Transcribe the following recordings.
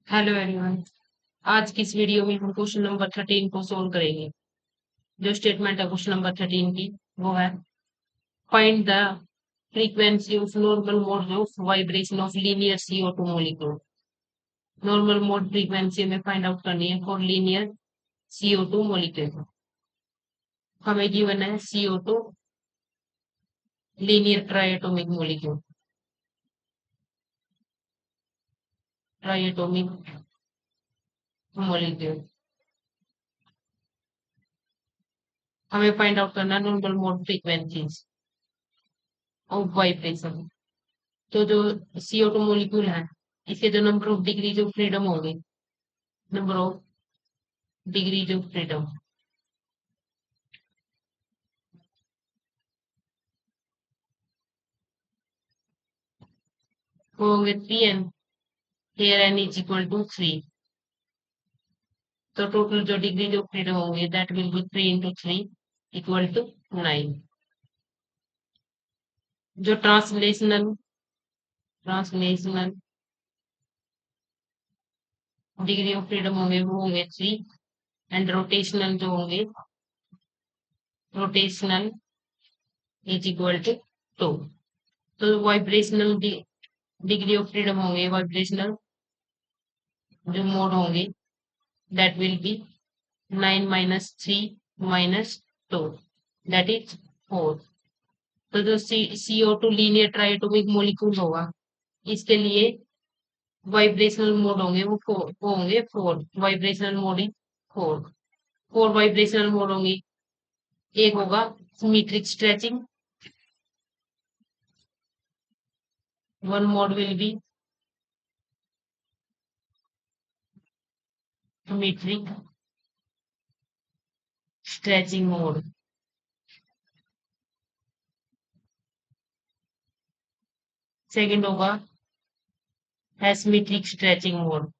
Hello everyone. आज की इस वीडियो में हम क्वेश्चन नंबर 13 को सोल्व करेंगे। जो स्टेटमेंट है क्वेश्चन नंबर 13 की वो है find the frequency of normal mode of vibration of linear CO2 molecule. Normal mode frequency में फाइंड आउट करनी है फॉर लीनियर CO2 मॉलिक्यूल। हमें गिवन है CO2 linear triatomic molecule. Triatomic molecule हमें फाइंड आउट करना है normal mode frequencies of vibration. तो जो CO2 मॉलिक्यूल है इसके जो number of degrees of freedom होंगे, number of degrees of freedom वो होंगे 3 n। here n is equal to 3। तो टोटल जो डिग्रीज ऑफ फ्रीडम होंगे that will be 3 into 3 equal to 9। जो translational translational degree of freedom होंगे वो होंगे 3। एंड रोटेशनल जो होंगे रोटेशनल इज इक्वल टू 2। तो वाइब्रेशनल डिग्री ऑफ फ्रीडम होंगे वाइब्रेशनल जो मोड होंगे that will be 9 minus 3 minus 2 that is 4। तो जो CO2 लीनियर ट्राइएटोमिक मोलिक्यूल होगा इसके लिए वाइब्रेशनल मोड होंगे वो होंगे 4। Vibrational mode is 4। 4 vibrational mode होंगे। एक होगा symmetric stretching. One mod will be symmetric stretching mode. Second होगा एसिमेट्रिक स्ट्रेचिंग मोड।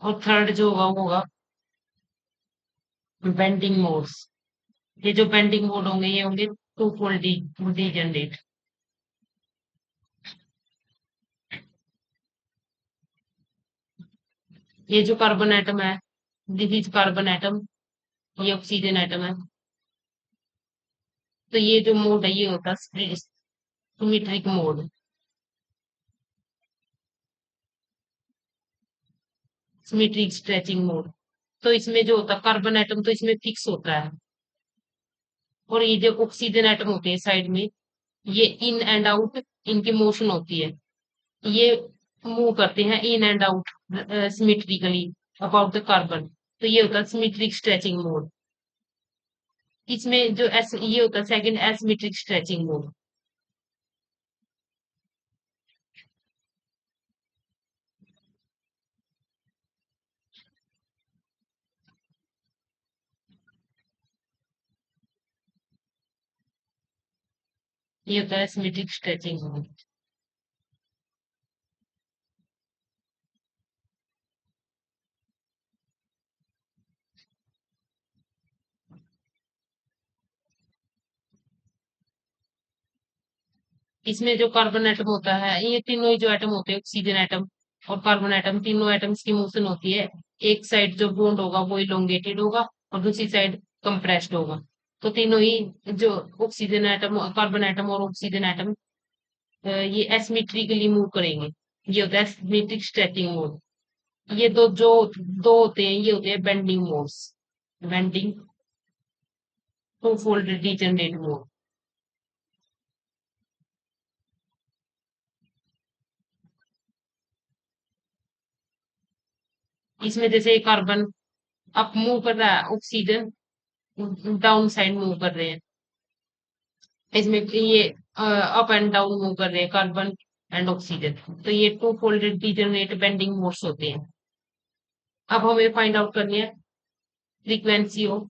और थर्ड जो होगा वो होगा बेंडिंग मोड्स। ये जो बेंडिंग मोड होंगे ये होंगे टू फोल्ड डीजनरेट। ये जो कार्बन एटम है दिस इज कार्बन एटम, ये ऑक्सीजन एटम है। तो ये जो मोड है ये होता है symmetric mode. Symmetric stretching mode. तो इसमें जो होता है कार्बन एटम तो इसमें फिक्स होता है। और ये जो ऑक्सीजन एटम होते हैं साइड में ये इन एंड आउट इनकी मोशन होती है। ये मूव करते हैं in and out symmetrically about the carbon. तो ये होता है सिमेट्रिक स्ट्रेचिंग मोड। इसमें जो एस ये होता है सेकंड एसिमेट्रिक स्ट्रेचिंग मोड। ये होता है एसिमेट्रिक स्ट्रेचिंग मोड। इसमें जो कार्बन एटम होता है ये तीनों ही जो एटम होते हैं ऑक्सीजन एटम और कार्बन एटम तीनों एटम्स की मोशन होती है। एक साइड जो बॉन्ड होगा वो इलोंगेटेड होगा और दूसरी साइड कंप्रेस्ड होगा। तो तीनों ही जो ऑक्सीजन एटम कार्बन एटम और ऑक्सीजन एटम ये एसिमेट्रिकली मूव करेंगे। ये होता है एसिमेट्रिक स्ट्रेचिंग मोड। ये दो होते हैं ये होते हैं bending modes. Bending two fold degenerate mode. इसमें जैसे कार्बन अप मूव कर रहा है ऑक्सीजन डाउन साइड मूव कर रहे हैं। इसमें ये अप एंड डाउन मूव कर रहे हैं कार्बन एंड ऑक्सीजन। तो ये two folded degenerate bending modes होते हैं। अब हमें फाइंड आउट करनी है frequency of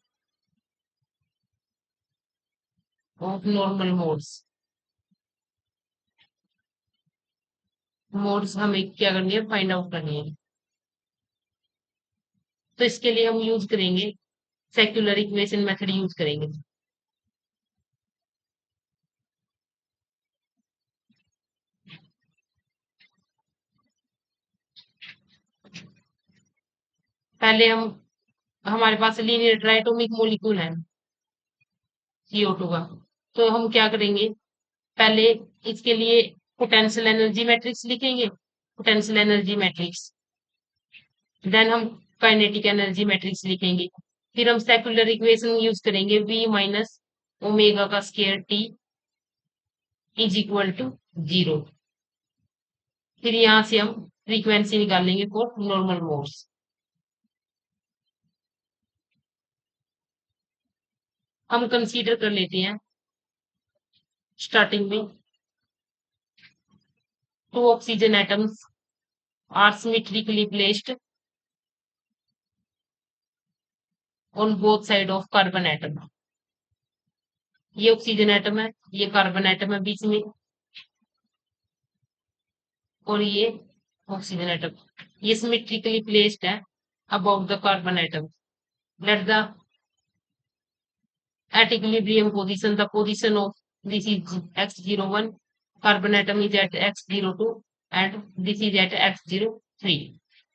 normal modes. Modes हमें क्या करनी है फाइंड आउट करनी है। तो इसके लिए हम यूज करेंगे सेक्युलर इक्वेशन मेथड यूज करेंगे। पहले हमारे पास लीनियर ट्राइटोमिक मोलिक्यूल है CO2 का, तो हम क्या करेंगे, पहले इसके लिए पोटेंशियल एनर्जी मैट्रिक्स लिखेंगे, पोटेंशियल एनर्जी मैट्रिक्स, देन हम काइनेटिक एनर्जी मैट्रिक्स लिखेंगे, फिर हम सेक्युलर इक्वेशन यूज करेंगे V माइनस ओमेगा का square T is equal to 0। फिर यहाँ से हम फ्रीक्वेंसी निकालेंगे फॉर नॉर्मल मोड्स। हम कंसीडर कर लेते हैं स्टार्टिंग में two oxygen atoms are symmetrically placed on both side of carbon atom. ये ऑक्सीजन एटम है, ये कार्बन एटम है बीच में, और ये ऑक्सीजन एटम, ये सिमेट्रिकली प्लेस्ड है about the carbon atom. Let the at equilibrium position, the position of this is x01, carbon atom is at x02 and this is at x03।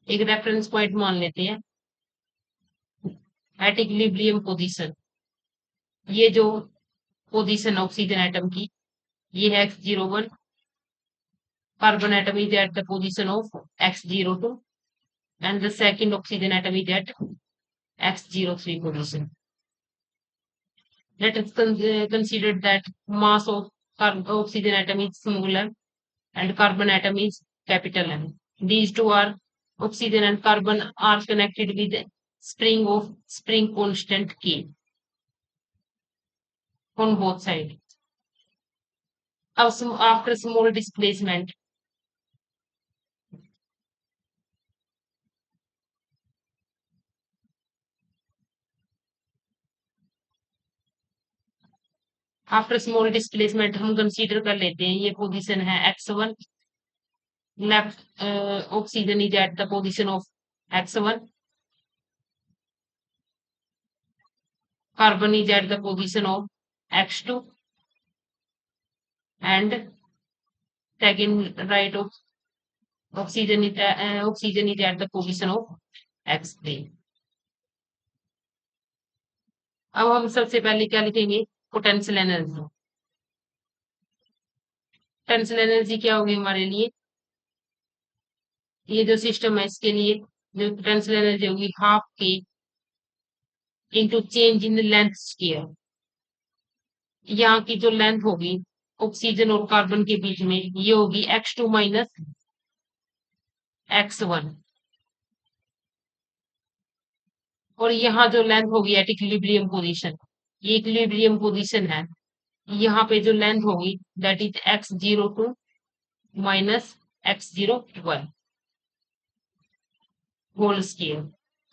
एक reference point मान लेते हैं at equilibrium position। ये जो position oxygen atom की, ये है x01, carbon atom is at the position of x02 and the second oxygen atom is at x03 position। Let us consider that mass of oxygen atom is small m and carbon atom is capital M. These two are oxygen and carbon are connected with spring constant K on both sides. After small displacement, हम consider कर लेते हैं, ये position है x1, left oxygen is at the position of x1, carbon is at the position of x2 and second right of oxygen is at the position of x3। अब हम सबसे पहले क्या लिखेंगे, पोटेंशियल एनर्जी। पोटेंशियल एनर्जी क्या होगी हमारे लिए, ये जो सिस्टम है इसके लिए जो पोटेंशियल एनर्जी होगी हाफ के into change in length square. यहाँ की जो लेंथ होगी ऑक्सीजन और कार्बन के बीच में, ये होगी x2 माइनस x1, और यहाँ जो लेंथ होगी एट इक्विलिब्रियम पोजीशन, ये इक्विलिब्रियम पोजीशन है, यहाँ पे जो लेंथ होगी that is x02 minus x01 whole square,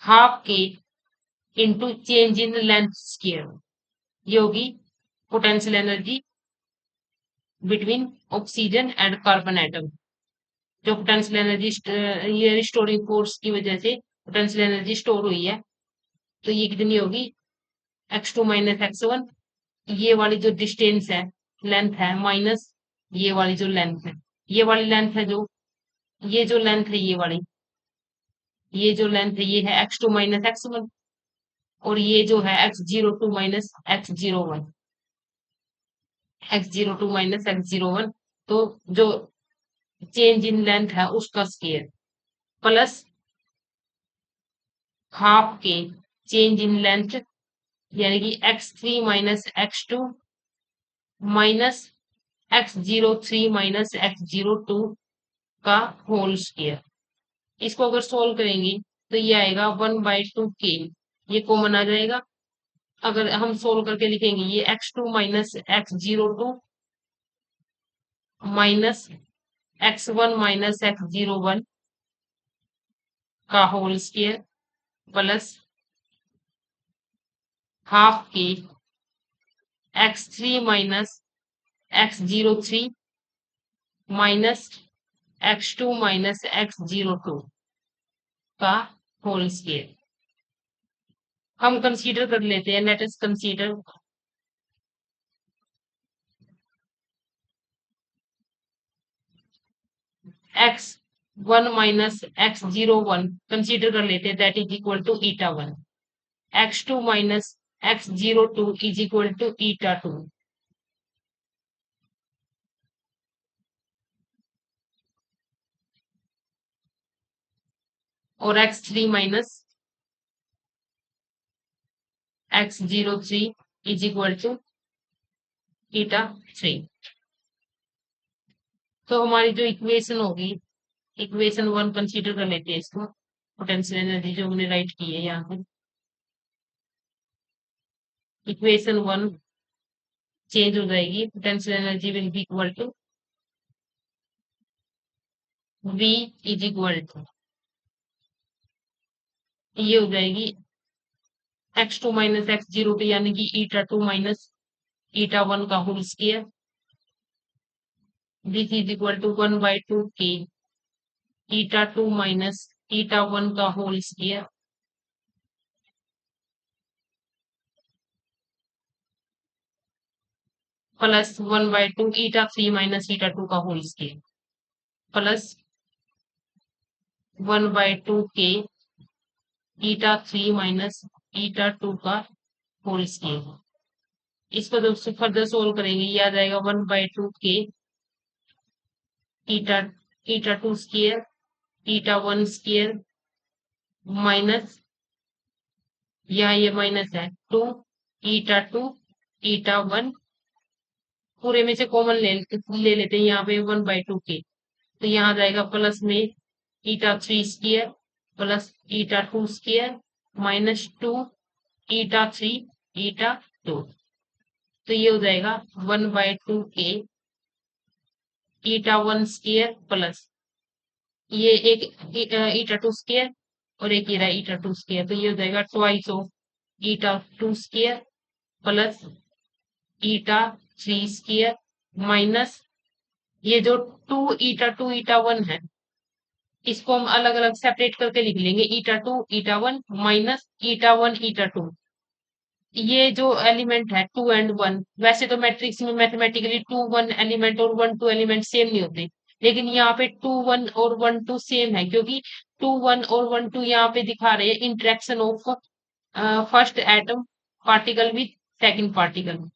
half के into change in length square, ये होगी potential energy between oxygen and carbon atom. जो पोटेंशियल एनर्जी ये स्टोरिंग फोर्स की वजह से पोटेंशियल एनर्जी स्टोर हुई है, तो ये कितनी होगी x2 माइनस x1, ये वाली जो डिस्टेंस है लेंथ है माइनस ये वाली जो लेंथ है, ये वाली लेंथ है जो ये जो लेंथ है ये जो लेंथ है ये है x2 माइनस x1, और ये जो है x02 minus x01, x02 minus x01, तो जो चेंज इन लेंथ है उसका स्क्वायर प्लस हाफ के चेंज इन लेंथ, यानी कि x3 minus x2 minus x03 minus x02 का होल स्क्वायर। इसको अगर सोल्व करेंगे तो ये आएगा 1/2k, ये कॉमन आ जाएगा। अगर हम सोल्व करके लिखेंगे ये x2 minus x02 minus x1 minus x01 का होल स्क्वायर प्लस हाफ के x3 minus x03 minus x2 minus x02 का होल स्क्वायर। हम कंसीडर कर लेते हैं, let us consider x one minus x zero one consider कर लेते हैं, that is equal to eta one. X two minus x zero two is equal to eta two. और x three minus x zero three is equal to eta three. तो हमारी जो equation होगी, equation one consider कर लेते हैं इसको, potential energy जो हमने राइट की है यहाँ पे। इक्वेशन वन चेंज हो जाएगी, potential energy will be equal to V is equal to, ये हो जाएगी x two minus x zero two यानी कि eta two minus eta one का whole square, this is equal to one by two के eta two minus eta one का whole square plus one by two eta three minus eta two का whole square plus one by two के eta three minus eta two का whole square. इसको जब से further solve करेंगे ये आ जाएगा वन बाई टू के eta eta two square eta one square minus, यहाँ ये माइनस है टू टू ईटा वन, पूरे में से कॉमन ले लेते हैं यहाँ पे वन बाई टू के, तो यहाँ आ जाएगा प्लस में eta three square plus eta two square minus two eta three eta two, तो ये हो जाएगा वन बाई टू के ईटा वन स्क्वायर प्लस ये एक ईटा टू स्क्वायर और एक ये रहा ईटा टू स्क्वायर, तो ये हो जाएगा twice of eta two square plus eta three square minus ये जो टू ईटा वन है इसको हम अलग अलग सेपरेट करके लिख लेंगे, eta two eta one minus eta one eta two. ये जो एलिमेंट है टू एंड वन, वैसे तो मैट्रिक्स में मैथमेटिकली टू वन एलिमेंट और वन टू एलिमेंट सेम नहीं होते, लेकिन यहाँ पे टू वन और वन टू सेम है क्योंकि टू वन और वन टू यहाँ पे दिखा रहे हैं interaction of first atom particle with second particle.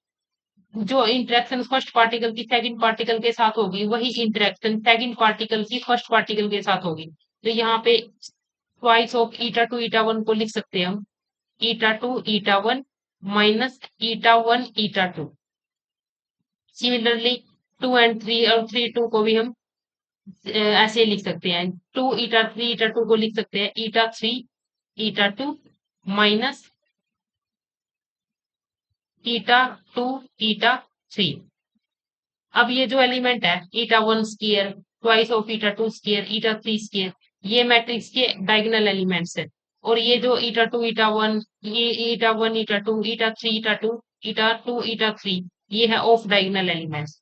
जो इंटरेक्शन फर्स्ट पार्टिकल की सेकंड पार्टिकल के साथ होगी वही इंटरेक्शन सेकंड पार्टिकल की फर्स्ट पार्टिकल के साथ होगी, तो यहाँ पे twice of eta two eta one को लिख सकते हैं हम eta two eta one minus eta one eta two. Similarly two and three और थ्री टू को भी हम ऐसे लिख सकते हैं, two eta three eta two को लिख सकते हैं eta three eta two minus eta two eta three. अब ये जो एलिमेंट है eta one square twice of eta two square eta three square, ये मैट्रिक्स के डायगोनल एलिमेंट्स है, और ये जो eta two eta one eta two eta three eta two eta three ये है ऑफ डायगोनल एलिमेंट्स।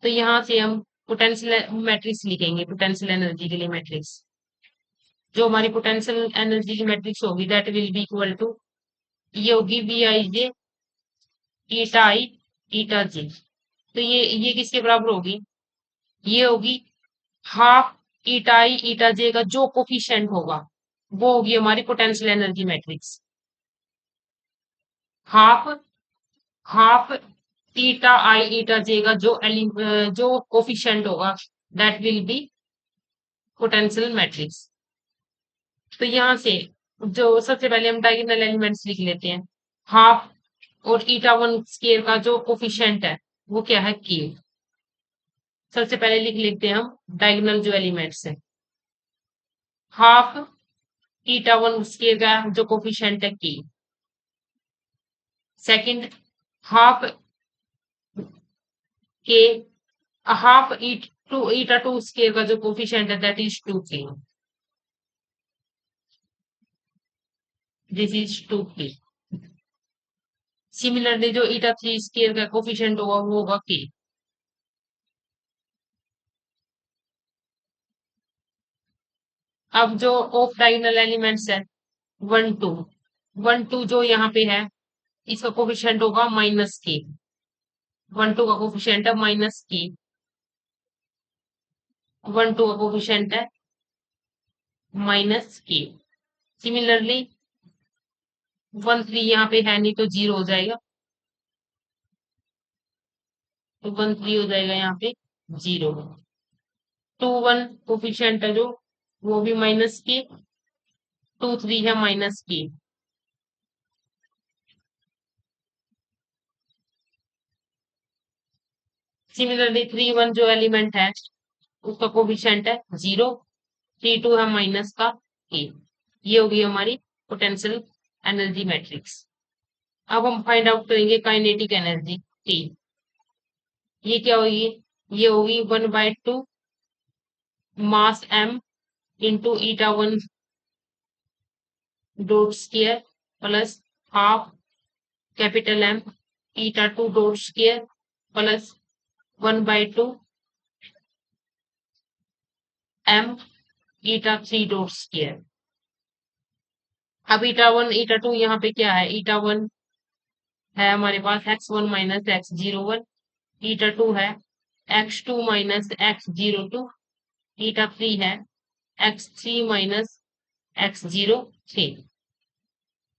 तो यहाँ से हम पोटेंशियल मैट्रिक्स लिखेंगे, पोटेंशियल एनर्जी के लिए मैट्रिक्स, जो हमारी पोटेंशियल एनर्जी की मैट्रिक्स होगी that will be equal to ये होगी we I J eta i eta जे। तो ये किसके बराबर होगी, ये होगी half eta i eta j का जो कोफिशिएंट होगा वो होगी हमारी potential energy matrix. Half half eta i eta j का जो कोफिशिएंट होगा that will be potential matrix. तो यहाँ से जो सबसे पहले हम डायगोनल एलिमेंट्स लिख लेते हैं, हाफ और ईटा वन स्क्वायर का जो कोफिशिएंट है वो क्या है के। सबसे पहले लिख लेते हैं हम डायगोनल जो एलिमेंट्स है, हाफ ईटा वन स्क्वायर का जो कोफिशिएंट है के, सेकंड हाफ के हाफ ईटा टू स्क्वायर का जो कोफिशिएंट है दैट इज टू के, दिस इज टू के। सिमिलरली जो ईटा थ्री स्क्वायर का कोफिशिएंट होगा वो होगा के। अब जो ऑफ डायगोनल एलिमेंट्स है वन टू, 1 2 जो यहाँ पे है इसका कोफिशिएंट होगा -k। 1 2 का कोफिशिएंट है -k। 1 2 का कोफिशिएंट है -k। सिमिलरली 1 3 यहाँ पे है नहीं तो 0 हो जाएगा। तो 1 3 हो जाएगा यहाँ पे 0। 2 1 कोफिशिएंट है जो वो भी -k। 2 3 है -k। सिमिलरली 3 1 जो एलिमेंट है उसका कोफिशिएंट है 0। 3 2 है माइनस का k। ये होगी हमारी पोटेंशियल एनर्जी मैट्रिक्स। अब हम फाइंड आउट करेंगे काइनेटिक एनर्जी T। ये क्या होगी? ये होगी 1/2 mass m into 𝜂1 dot square plus half capital M 𝜂2 dot square plus 1/2 m 𝜂3 dot square. अब 𝜂1 𝜂2 यहाँ पे क्या है? 𝜂1 है हमारे पास x1 माइनस x01। 𝜂2 है x2 माइनस x02। 𝜂3 है x3 माइनस x03।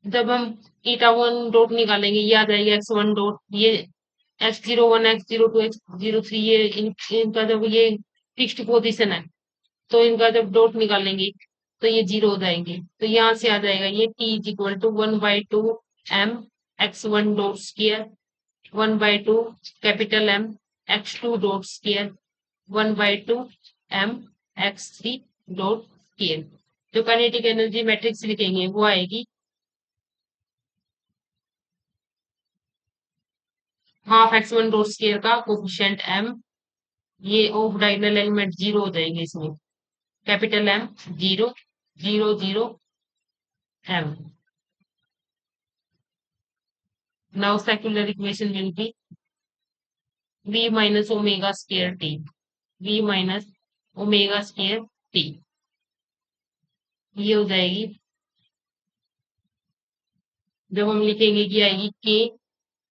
जब हम 𝜂1 डॉट निकालेंगे ये आ जाएगा x1 डॉट। ये x01 x02 x03 ये इनका जब ये फिक्स्ड पोजीशन है तो इनका जब डॉट निकालेंगे तो ये 0 हो जाएंगे। तो यहाँ से आ जाएगा ये t is equal to 1/2 m x1 dot square 1/2 capital M x2 dot square 1/2 m x3 dot square. जो काइनेटिक एनर्जी मैट्रिक्स लिखेंगे वो आएगी हाफ x1 डॉट स्क्वायर का कोफिशिएंट m। ये ऑफ डायगोनल एलिमेंट 0 हो जाएंगे इसमें। Capital M 0 0 0 m। Now secular equation will be v minus omega square t। v minus omega square t ये हो जाएगी। जब हम लिखेंगे कि आएगी k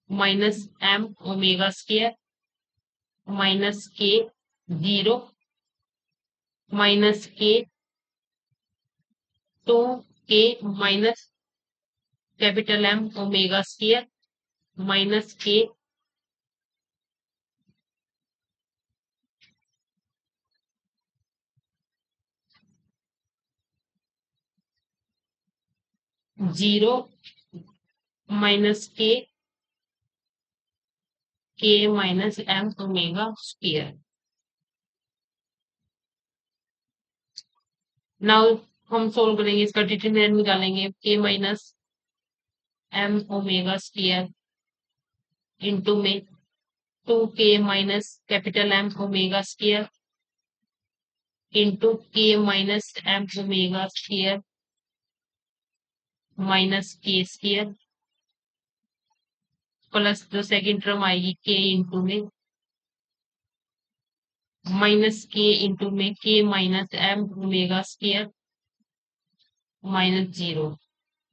minus m omega square minus k 0 minus k 2k minus capital M omega square minus k 0 minus k minus m omega square. Now हम solve करेंगे इसका डिटरमिनेंट निकालेंगे k minus m omega square into में 2k minus capital M omega square into k minus m omega square minus k square plus जो second term आएगी k into में minus k into में k minus m omega square minus 0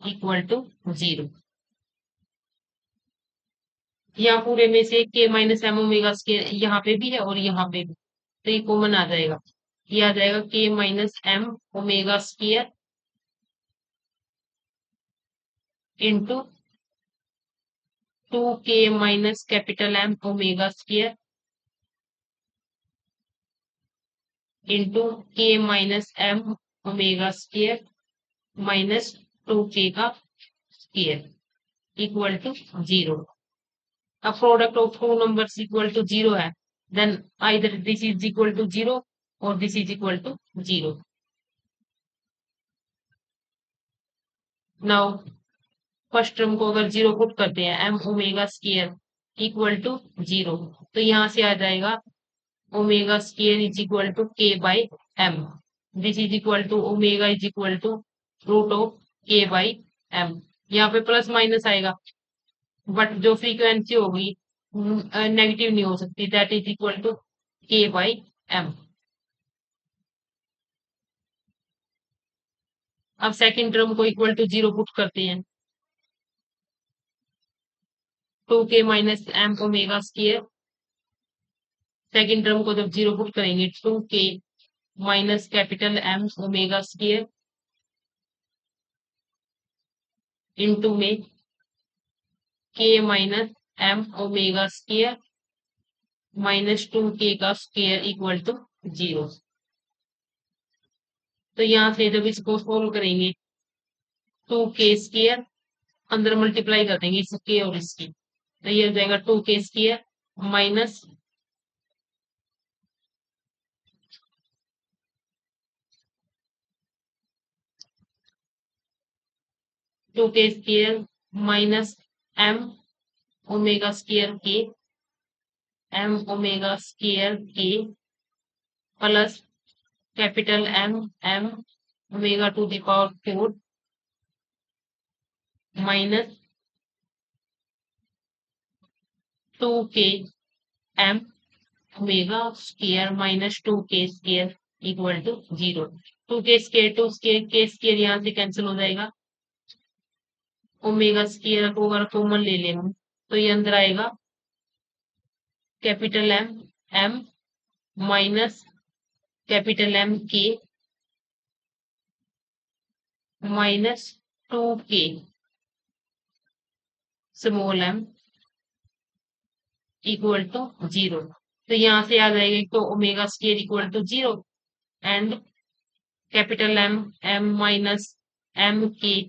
equal to 0। यहाँ पूरे में से k minus m omega square यहाँ पे भी है और यहाँ पे भी तो ये कॉमन आ जाएगा। ये आ जाएगा k minus m omega square into 2k minus capital M omega square into k minus m omega square minus 2k का स्क्वायर इक्वल टू 0। अब product of two numbers equal to 0 है then either this is equal to 0 और this is equal to 0। Now first term को अगर 0 put करते हैं m omega square equal to 0 तो यहाँ से आ जाएगा omega square is equal to k by m। This is equal to omega is equal to root of k by m। यहाँ पे प्लस माइनस आएगा बट जो फ्रीक्वेंसी होगी नेगेटिव नहीं हो सकती that is equal to k by m। अब second term को इक्वल टू 0 पुट करते हैं 2k minus M omega square, second term को जब जीरो पुट करेंगे 2k minus capital M omega square into में k minus M omega square minus 2k का square equal to 0। तो यहाँ से जब इसको सोल्व करेंगे 2k स्क्वायर अंदर मल्टीप्लाई कर देंगे इस k और इसकी, तो ये हो जाएगा 2k square minus 2k square minus M omega square के एम ओमेगा स्क्वायर के plus capital M M omega to the power 4 minus 2k M omega square minus 2k square equal to 0। 2k square two square के square यहाँ से cancel हो जाएगा, omega square को अगर common ले लें हम तो ये अंदर आएगा capital M M minus capital M K minus 2k small m equal to 0। तो यहाँ से आ जाएगा एक तो omega square equal to 0 and capital M M minus M K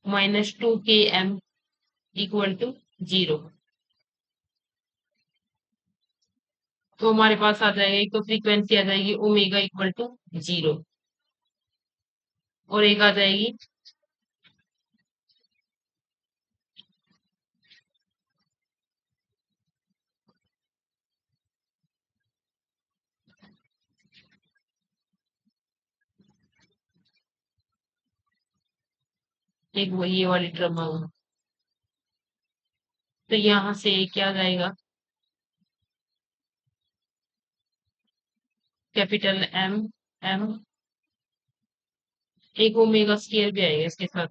minus 2k M equal to 0। तो हमारे पास आ जाएगा एक तो फ्रीक्वेंसी आ जाएगी ओमेगा इक्वल टू 0 और एक आ जाएगी एक वो ये वाली टर्म आऊंगा। तो यहाँ से क्या जाएगा कैपिटल एम एम एक ओमेगा स्क्वायर भी आएगा इसके साथ,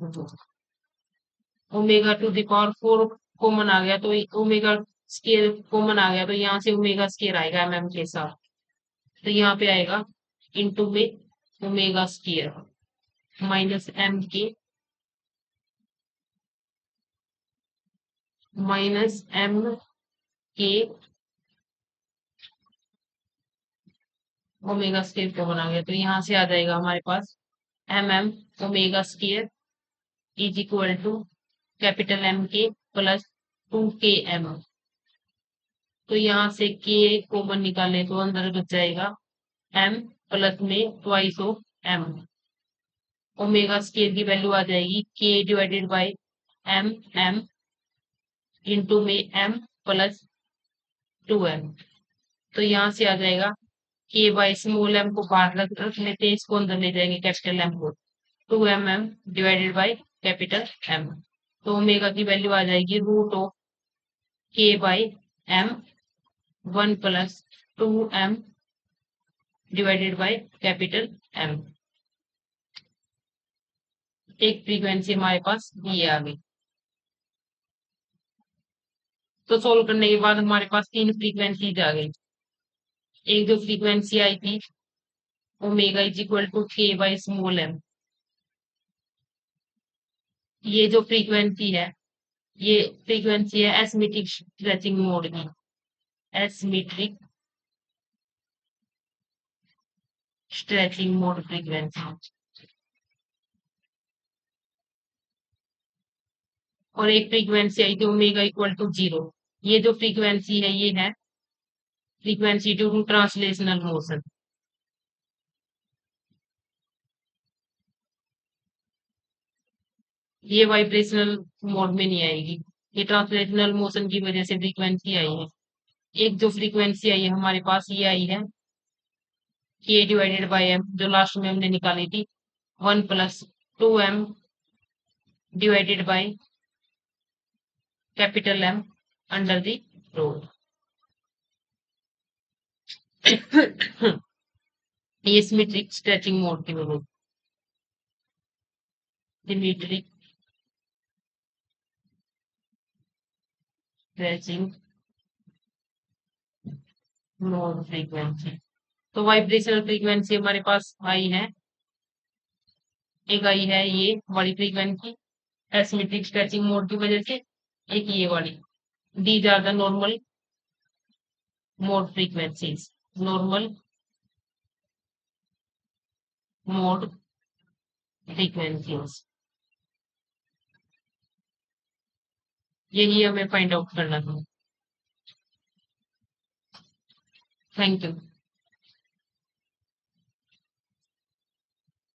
omega to the power 4 common आ गया तो ओमेगा स्क्वायर कॉमन आ गया तो यहाँ से ओमेगा स्क्वायर आएगा एम के साथ, तो यहाँ पे आएगा इंटू में omega square minus M K minus M K omega square common आ गया तो यहाँ से आ जाएगा हमारे पास M M omega square is equal to capital M K plus 2k M. तो यहाँ से k कॉमन निकाले तो अंदर बच जाएगा m प्लस में twice of m। Omega square की वैल्यू आ जाएगी k divided by m m into में m प्लस 2m। तो यहाँ से आ जाएगा k बाय स्मॉल m को बाहर रख लेते हैं, इसको अंदर ले जाएंगे कैपिटल m को 2mm divided by capital m। तो ओमेगा की वैल्यू आ जाएगी root of k by m 1 plus 2m divided by capital m। एक फ्रीक्वेंसी हमारे पास ये आ गई। तो सोल्व करने के बाद हमारे पास तीन फ्रीक्वेंसीज आ गई। एक जो फ्रीक्वेंसी आई थी omega is equal to k by small m, ये जो फ्रीक्वेंसी है ये फ्रीक्वेंसी है एसिमेट्रिक स्ट्रेचिंग मोड की, एसिमेट्रिक स्ट्रेचिंग मोड फ्रीक्वेंसी। और एक फ्रीक्वेंसी आई थी ओमेगा इक्वल टू 0, ये जो फ्रीक्वेंसी है ये है frequency due to translational motion. ये वाइब्रेशनल मोड में नहीं आएगी, ये ट्रांसलेशनल मोशन की वजह से फ्रीक्वेंसी आई है। एक जो फ्रीक्वेंसी आई है हमारे पास ये आई है k डिवाइडेड बाय m, जो लास्ट में हमने निकाली थी 1 plus 2m divided by capital M under the root. ये सिमेट्रिक स्ट्रेचिंग मोड की वजह, सिमेट्रिक स्ट्रेचिंग मोड फ्रीक्वेंसी। तो वाइब्रेशनल फ्रीक्वेंसी हमारे पास आई है, एक आई है ये वाली फ्रीक्वेंसी एसिमेट्रिक स्ट्रेचिंग मोड की वजह से, एक ये वाली। These are the normal mode frequencies, normal mode frequencies, यही हमें फाइंड आउट करना था। Thank you.